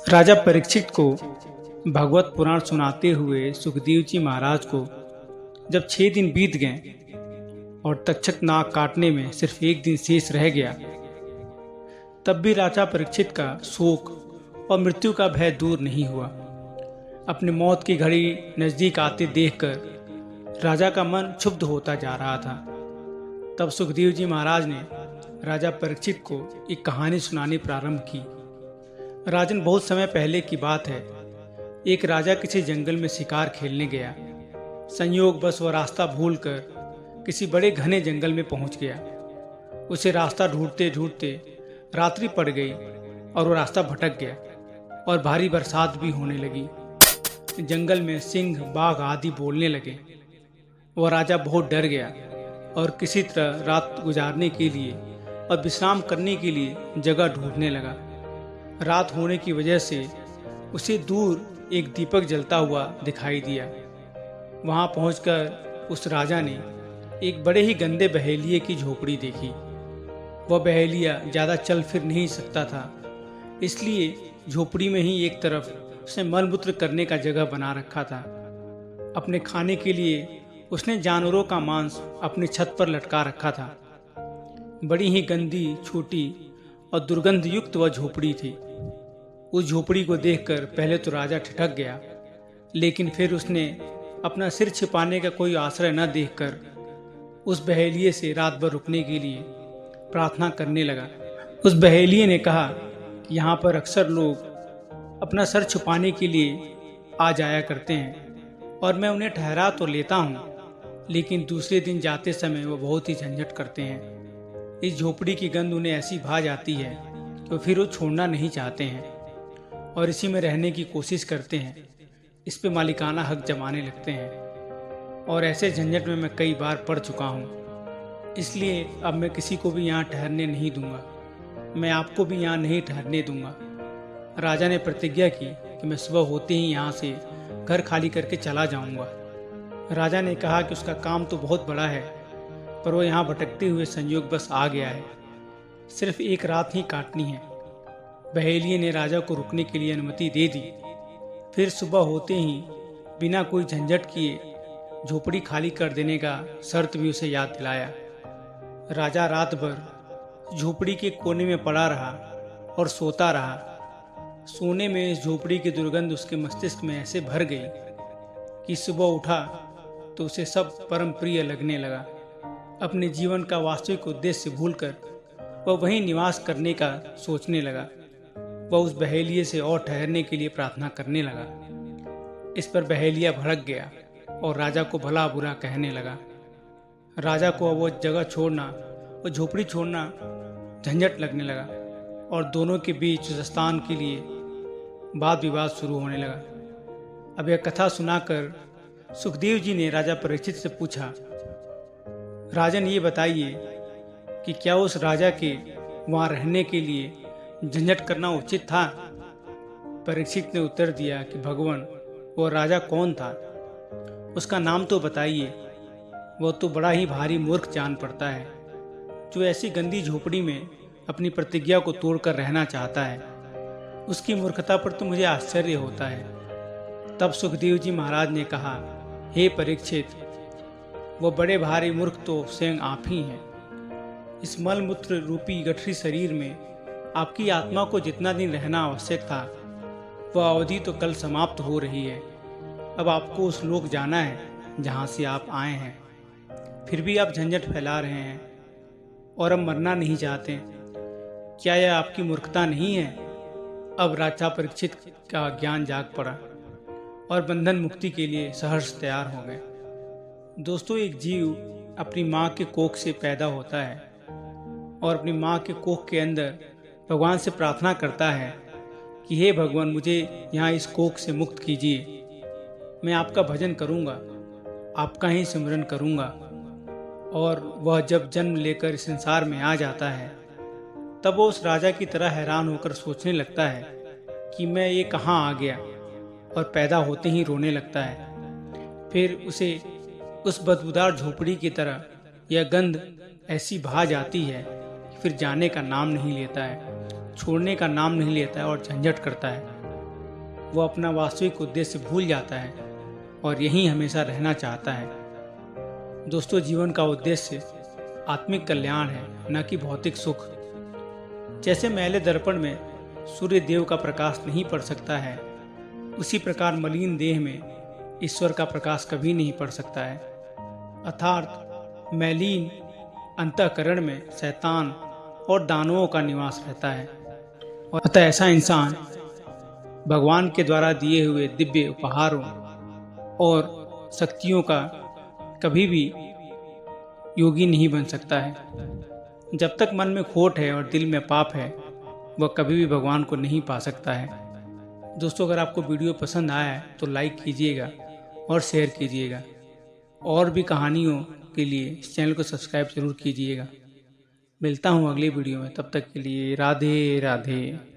राजा परीक्षित को भगवत पुराण सुनाते हुए सुखदेव जी महाराज को जब 6 दिन बीत गए और तक्षक नाग काटने में सिर्फ एक दिन शेष रह गया, तब भी राजा परीक्षित का शोक और मृत्यु का भय दूर नहीं हुआ। अपने मौत की घड़ी नजदीक आते देखकर राजा का मन क्षुब्ध होता जा रहा था। तब सुखदेव जी महाराज ने राजा परीक्षित को एक कहानी सुनानी प्रारंभ की। राजन, बहुत समय पहले की बात है। एक राजा किसी जंगल में शिकार खेलने गया। संयोग बस वह रास्ता भूलकर किसी बड़े घने जंगल में पहुंच गया। उसे रास्ता ढूंढते ढूंढते रात्रि पड़ गई और वो रास्ता भटक गया और भारी बरसात भी होने लगी। जंगल में सिंह, बाघ आदि बोलने लगे। वह राजा बहुत डर गया और किसी तरह रात गुजारने के लिए और विश्राम करने के लिए जगह ढूंढने लगा। रात होने की वजह से उसे दूर एक दीपक जलता हुआ दिखाई दिया। वहां पहुंचकर उस राजा ने एक बड़े ही गंदे बहेलिये की झोपड़ी देखी। वह बहेलिया ज़्यादा चल फिर नहीं सकता था, इसलिए झोपड़ी में ही एक तरफ उसने मलमूत्र करने का जगह बना रखा था। अपने खाने के लिए उसने जानवरों का मांस अपनी छत पर लटका रखा था। बड़ी ही गंदी, छोटी और दुर्गंध युक्त वह झोपड़ी थी। उस झोपड़ी को देखकर पहले तो राजा ठिठक गया, लेकिन फिर उसने अपना सिर छिपाने का कोई आश्रय न देखकर उस बहेलिये से रात भर रुकने के लिए प्रार्थना करने लगा। उस बहेलिये ने कहा कि यहाँ पर अक्सर लोग अपना सर छुपाने के लिए आ जाया करते हैं और मैं उन्हें ठहरा तो लेता हूँ, लेकिन दूसरे दिन जाते समय वो बहुत ही झंझट करते हैं। इस झोपड़ी की गंध उन्हें ऐसी भा जाती है कि फिर वो छोड़ना नहीं चाहते हैं और इसी में रहने की कोशिश करते हैं। इस पे मालिकाना हक जमाने लगते हैं और ऐसे झंझट में मैं कई बार पड़ चुका हूँ। इसलिए अब मैं किसी को भी यहाँ ठहरने नहीं दूंगा। मैं आपको भी यहाँ नहीं ठहरने दूंगा। राजा ने प्रतिज्ञा की कि मैं सुबह होते ही यहाँ से घर खाली करके चला जाऊंगा। राजा ने कहा कि उसका काम तो बहुत बड़ा है, पर वो यहाँ भटकते हुए संयोग बस आ गया है। सिर्फ एक रात ही काटनी है। बहेलिये ने राजा को रुकने के लिए अनुमति दे दी। फिर सुबह होते ही बिना कोई झंझट किए झोपड़ी खाली कर देने का शर्त भी उसे याद दिलाया। राजा रात भर झोपड़ी के कोने में पड़ा रहा और सोता रहा। सोने में इस झोपड़ी की दुर्गंध उसके मस्तिष्क में ऐसे भर गई कि सुबह उठा तो उसे सब परम प्रिय लगने लगा। अपने जीवन का वास्तविक उद्देश्य भूलकर वह वहीं निवास करने का सोचने लगा। वह उस बहेलिये से और ठहरने के लिए प्रार्थना करने लगा। इस पर बहेलिया भड़क गया और राजा को भला बुरा कहने लगा। राजा को अब वो जगह छोड़ना और झोपड़ी छोड़ना झंझट लगने लगा और दोनों के बीच उस स्थान के लिए वाद विवाद शुरू होने लगा। अब यह कथा सुनाकर सुखदेव जी ने राजा परीक्षित से पूछा, राजन, ये बताइए कि क्या उस राजा के वहां रहने के लिए झंझट करना उचित था? परीक्षित ने उत्तर दिया कि भगवान, वो राजा कौन था? उसका नाम तो बताइए। वह तो बड़ा ही भारी मूर्ख जान पड़ता है, जो ऐसी गंदी झोपड़ी में अपनी प्रतिज्ञा को तोड़कर रहना चाहता है। उसकी मूर्खता पर तो मुझे आश्चर्य होता है। तब सुखदेव जी महाराज ने कहा, हे परीक्षित, वह बड़े भारी मूर्ख तो स्वयं आप ही हैं। इस मलमूत्र रूपी गठरी शरीर में आपकी आत्मा को जितना दिन रहना आवश्यक था, वह अवधि तो कल समाप्त हो रही है। अब आपको उस लोक जाना है जहाँ से आप आए हैं। फिर भी आप झंझट फैला रहे हैं और अब मरना नहीं चाहते। क्या यह आपकी मूर्खता नहीं है? अब राजा परीक्षित का ज्ञान जाग पड़ा और बंधन मुक्ति के लिए सहर्ष तैयार हो गए। दोस्तों, एक जीव अपनी माँ के कोख से पैदा होता है और अपनी माँ के कोख के अंदर भगवान से प्रार्थना करता है कि हे भगवान, मुझे यहाँ इस कोख से मुक्त कीजिए। मैं आपका भजन करूँगा, आपका ही सिमरन करूँगा। और वह जब जन्म लेकर इस संसार में आ जाता है, तब वो उस राजा की तरह हैरान होकर सोचने लगता है कि मैं ये कहाँ आ गया, और पैदा होते ही रोने लगता है। फिर उसे उस बदबूदार झोपड़ी की तरह यह गंध ऐसी भा जाती है कि फिर जाने का नाम नहीं लेता है, छोड़ने का नाम नहीं लेता है और झंझट करता है। वो अपना वास्तविक उद्देश्य भूल जाता है और यहीं हमेशा रहना चाहता है। दोस्तों, जीवन का उद्देश्य आत्मिक कल्याण है, न कि भौतिक सुख। जैसे मैले दर्पण में सूर्य देव का प्रकाश नहीं पड़ सकता है, उसी प्रकार मलिन देह में ईश्वर का प्रकाश कभी नहीं पड़ सकता है। अर्थात मैलीन अंतःकरण में शैतान और दानवों का निवास रहता है। और अतः ऐसा इंसान भगवान के द्वारा दिए हुए दिव्य उपहारों और शक्तियों का कभी भी योगी नहीं बन सकता है। जब तक मन में खोट है और दिल में पाप है, वह कभी भी भगवान को नहीं पा सकता है। दोस्तों, अगर आपको वीडियो पसंद आया है तो लाइक कीजिएगा और शेयर कीजिएगा। और भी कहानियों के लिए इस चैनल को सब्सक्राइब जरूर कीजिएगा। मिलता हूँ अगली वीडियो में, तब तक के लिए राधे राधे।